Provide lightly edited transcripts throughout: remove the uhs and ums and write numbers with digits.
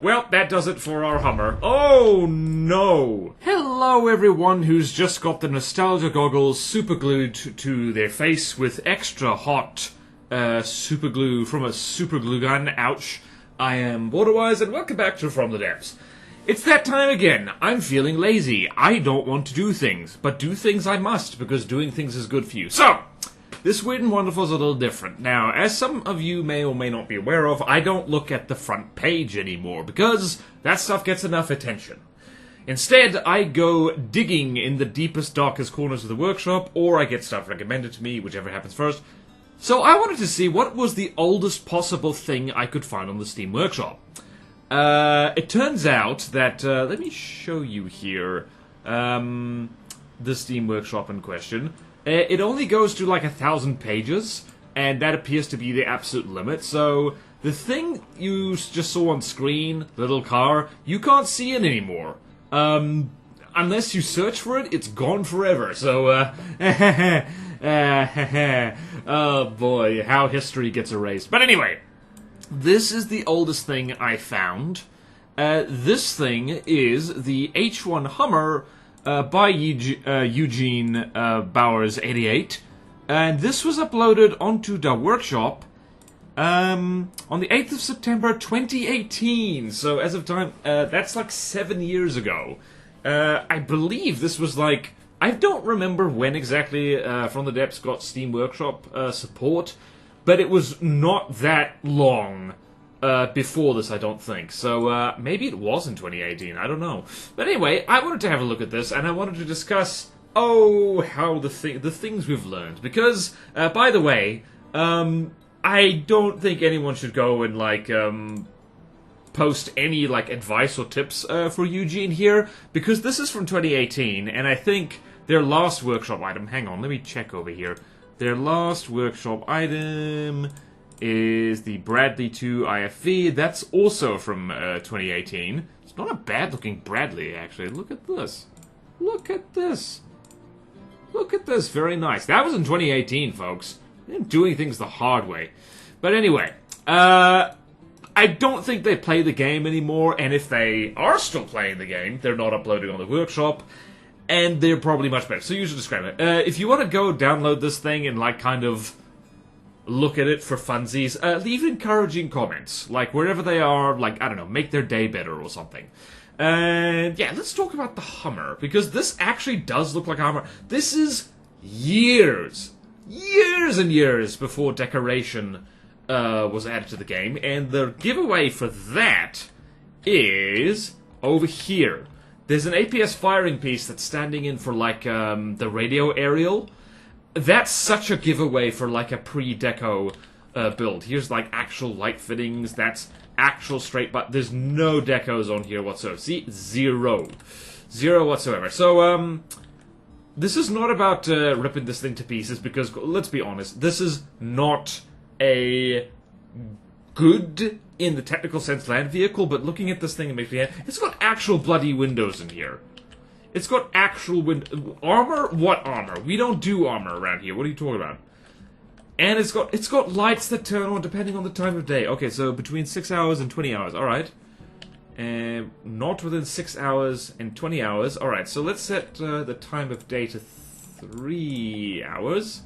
Well, that does it for our Hummer. Oh, no! Hello, everyone who's just got the nostalgia goggles superglued to their face with extra hot superglue from a superglue gun. Ouch. I am BorderWise, and welcome back to From the Depths. It's that time again. I'm feeling lazy. I don't want to do things, but do things I must, because doing things is good for you. So, this Weird and Wonderful is a little different. Now, as some of you may or may not be aware of, I don't look at the front page anymore, because that stuff gets enough attention. Instead, I go digging in the deepest, darkest corners of the workshop, or I get stuff recommended to me, whichever happens first. So I wanted to see what was the oldest possible thing I could find on the Steam Workshop. It turns out that, let me show you here, the Steam Workshop in question. It only goes to like 1,000 pages, and that appears to be the absolute limit, so the thing you just saw on screen, the little car, you can't see it anymore. Unless you search for it, it's gone forever, so, oh boy, how history gets erased. But anyway, this is the oldest thing I found. This thing is the H1 Hummer by Eugene Bowers 88, and this was uploaded onto the workshop on the 8th of September 2018, so as of time, that's like 7 years ago. I believe this was like, I don't remember when exactly From the Depths got Steam Workshop support, but it was not that long before this, I don't think. So, maybe it was in 2018, I don't know. But anyway, I wanted to have a look at this, and I wanted to discuss, how the things we've learned. Because, by the way, I don't think anyone should go and, like, post any, like, advice or tips for Eugene here, because this is from 2018, and I think their last workshop item, hang on, let me check over here. Their last workshop item is the Bradley 2 IFV. That's also from 2018. It's not a bad-looking Bradley, actually. Look at this. Look at this. Look at this. Very nice. That was in 2018, folks. They're doing things the hard way. But anyway, I don't think they play the game anymore, and if they are still playing the game, they're not uploading on the workshop, and they're probably much better. So you should describe it. If you want to go download this thing and, like, kind of look at it for funsies, leave encouraging comments. Like, wherever they are, like, I don't know, make their day better or something. And, yeah, let's talk about the Hummer, because this actually does look like a Hummer. This is years and years before decoration was added to the game, and the giveaway for that is over here. There's an APS firing piece that's standing in for, like, the radio aerial. That's such a giveaway for, like, a pre-deco build. Here's, like, actual light fittings. That's actual straight, but there's no decos on here whatsoever. See? Zero. Zero whatsoever. So, this is not about ripping this thing to pieces, because, let's be honest, this is not a good, in the technical sense, land vehicle, but looking at this thing, it makes me... It's got actual bloody windows in here. It's got actual armor? What armor? We don't do armor around here. What are you talking about? And it's got lights that turn on depending on the time of day. Okay, so between 6 hours and 20 hours. Alright. And not within 6 hours and 20 hours. Alright, so let's set the time of day to 3 hours.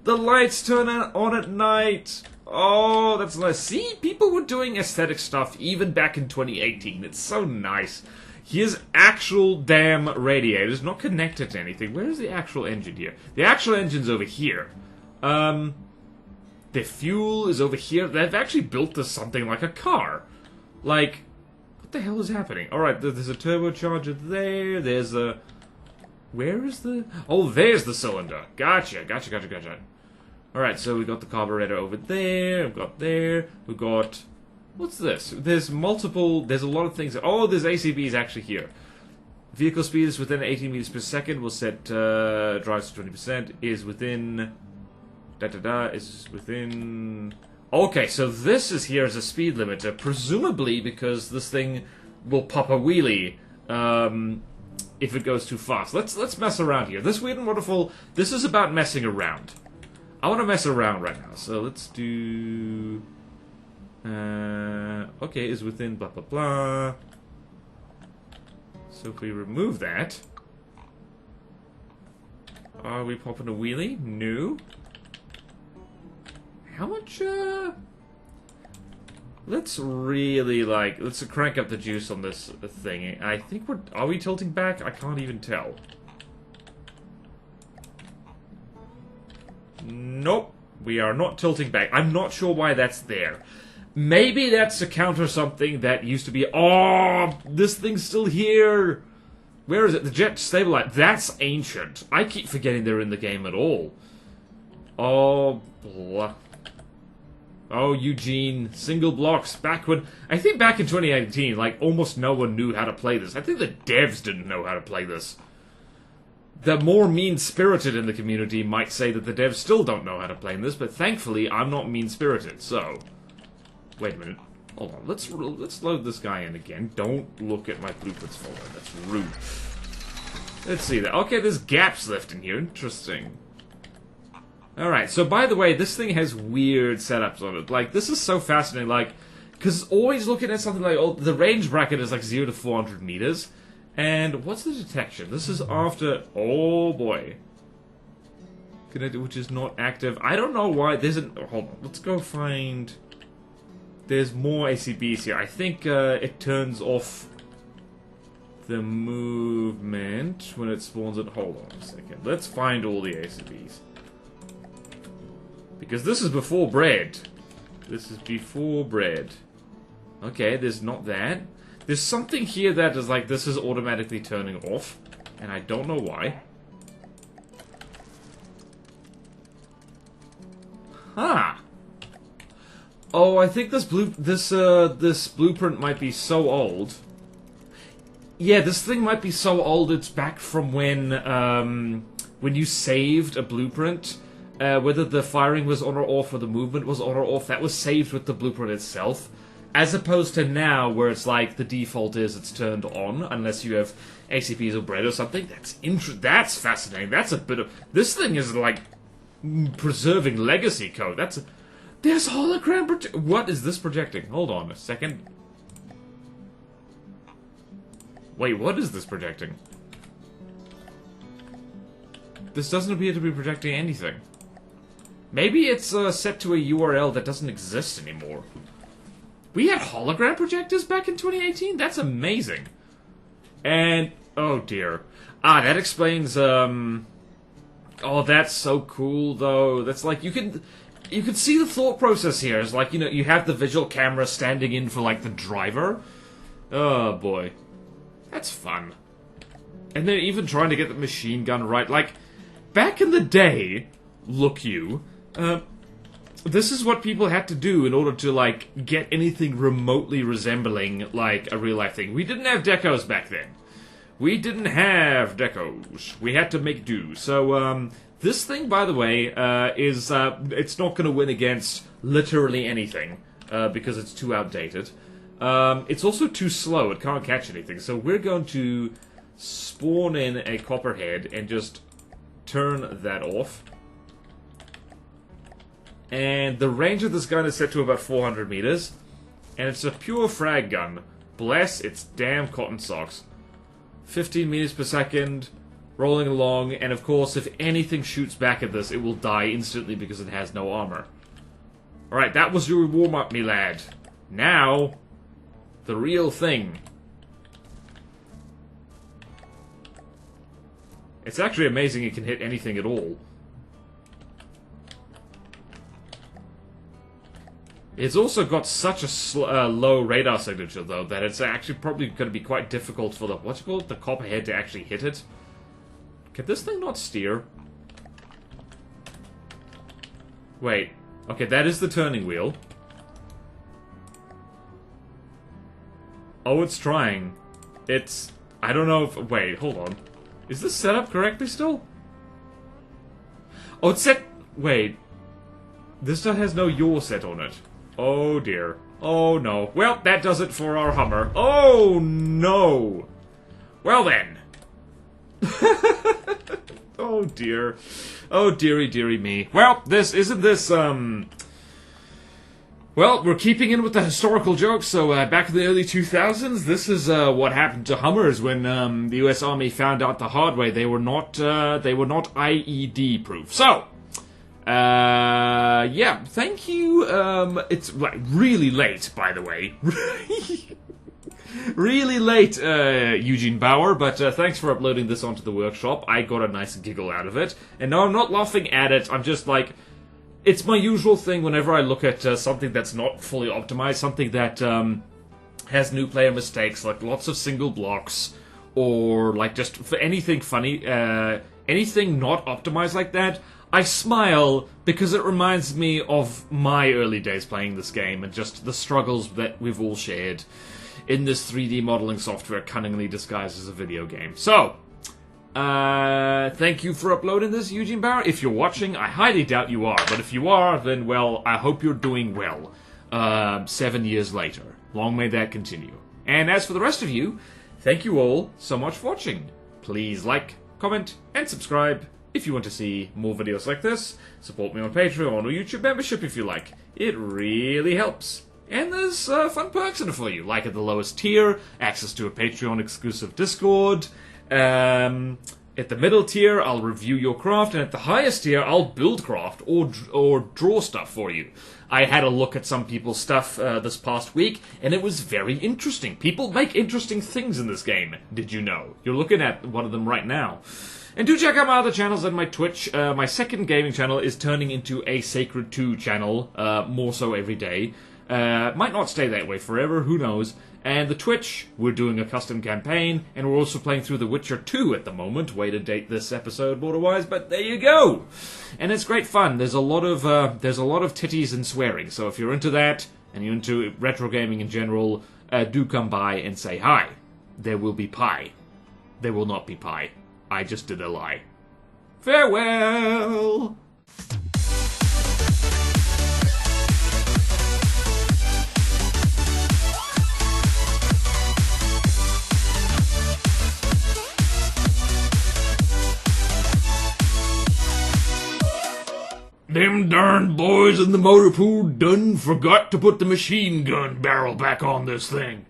The lights turn on at night. Oh, that's nice. See, people were doing aesthetic stuff even back in 2018. It's so nice. Here's actual damn radiators, not connected to anything. Where's the actual engine here? The actual engine's over here. The fuel is over here. They've actually built this something like a car. Like, what the hell is happening? Alright, there's a turbocharger there. There's a... Where is the... Oh, there's the cylinder. Gotcha. Alright, so we got the carburetor over there, we've got there, we've got... What's this? There's multiple... There's a lot of things... Oh, there's ACBs actually here. Vehicle speed is within 18 meters per second. We'll set drives to 20%. Is within... Is within... Okay, so this is here as a speed limiter, presumably because this thing will pop a wheelie if it goes too fast. Let's mess around here. This Weird and Wonderful... This is about messing around. I want to mess around right now, so let's do... Okay, is within blah blah blah. So if we remove that, are we popping a wheelie? No. How much, let's really, like, let's crank up the juice on this thing. I think are we tilting back? I can't even tell. Nope. We are not tilting back. I'm not sure why that's there. Maybe that's to counter something that used to be... Oh, this thing's still here. Where is it? The jet stabilizer. That's ancient. I keep forgetting they're in the game at all. Oh, blah. Oh, Eugene. Single blocks. Back when... I think back in 2018, like, almost no one knew how to play this. I think the devs didn't know how to play this. The more mean-spirited in the community might say that the devs still don't know how to play this, but thankfully, I'm not mean-spirited, so... Wait a minute. Hold on. Let's load this guy in again. Don't look at my blueprints folder. That's rude. Let's see that. Okay, there's gaps left in here. Interesting. Alright, so by the way, this thing has weird setups on it. Like, this is so fascinating, like... Because always looking at something like... Oh, the range bracket is like 0 to 400 meters. And what's the detection? This is after... Oh, boy. Which is not active. I don't know why. There's an... Hold on. Let's go find... There's more ACBs here. I think it turns off the movement when it spawns it. Hold on a second. Let's find all the ACBs. Because this is before bread. This is before bread. Okay, there's not that. There's something here that is like, this is automatically turning off. And I don't know why. Huh. Oh, I think this blueprint might be so old. Yeah, this thing might be so old it's back from when you saved a blueprint, whether the firing was on or off or the movement was on or off, that was saved with the blueprint itself. As opposed to now, where it's like the default is it's turned on, unless you have ACPs or bread or something. That's fascinating. That's a bit of... This thing is like preserving legacy code. There's hologram what is this projecting? Hold on a second. Wait, what is this projecting? This doesn't appear to be projecting anything. Maybe it's set to a URL that doesn't exist anymore. We had hologram projectors back in 2018? That's amazing. And, oh dear. Ah, that explains, oh, that's so cool, though. That's like, you can see the thought process here. It's like, you know, you have the visual camera standing in for, like, the driver. Oh, boy. That's fun. And they're even trying to get the machine gun right. Like, back in the day, this is what people had to do in order to, like, get anything remotely resembling, like, a real-life thing. We didn't have decos back then. We didn't have decos. We had to make do. So, this thing, by the way, is, it's not going to win against literally anything, because it's too outdated. It's also too slow. It can't catch anything. So we're going to spawn in a copperhead and just turn that off. And the range of this gun is set to about 400 meters. And it's a pure frag gun. Bless its damn cotton socks. 15 meters per second, rolling along, and of course, if anything shoots back at this, it will die instantly because it has no armor. Alright, that was your warm-up, me lad. Now, the real thing. It's actually amazing it can hit anything at all. It's also got such a low radar signature, though, that it's actually probably going to be quite difficult for the copperhead to actually hit it. Can this thing not steer? Wait. Okay, that is the turning wheel. Oh, it's trying. It's... I don't know if... Wait, hold on. Is this set up correctly still? Oh, it's set... Wait. This one has no yaw set on it. Oh, dear. Oh, no. Well, that does it for our Hummer. Oh, no. Well, then. Oh, dear. Oh, dearie, dearie me. Well, isn't this, Well, Well, we're keeping in with the historical jokes, so back in the early 2000s, this is what happened to Hummers when the US Army found out the hard way they were not IED proof. So, yeah, thank you. It's really late, by the way. Really late, Eugene Bauer, but thanks for uploading this onto the workshop. I got a nice giggle out of it. And no, I'm not laughing at it, I'm just like... It's my usual thing whenever I look at something that's not fully optimized, something that has new player mistakes, like lots of single blocks, or like just for anything funny, anything not optimized like that, I smile because it reminds me of my early days playing this game and just the struggles that we've all shared in this 3D modeling software cunningly disguised as a video game. So, thank you for uploading this, Eugene Bauer. If you're watching, I highly doubt you are, but if you are, then, well, I hope you're doing well, 7 years later. Long may that continue. And as for the rest of you, thank you all so much for watching. Please like, comment, and subscribe if you want to see more videos like this. Support me on Patreon or YouTube membership if you like. It really helps. And there's fun perks in it for you, like at the lowest tier, access to a Patreon-exclusive Discord. At the middle tier, I'll review your craft, and at the highest tier, I'll build craft or draw stuff for you. I had a look at some people's stuff this past week, and it was very interesting. People make interesting things in this game, did you know? You're looking at one of them right now. And do check out my other channels and my Twitch. My second gaming channel is turning into a Sacred 2 channel, more so every day. Might not stay that way forever, who knows. And the Twitch, we're doing a custom campaign, and we're also playing through The Witcher 2 at the moment. Way to date this episode, BorderWise, but there you go! And it's great fun. There's a lot of titties and swearing, so if you're into that, and you're into retro gaming in general, do come by and say hi. There will be pie. There will not be pie. I just did a lie. Farewell! Them darn boys in the motor pool done forgot to put the machine gun barrel back on this thing.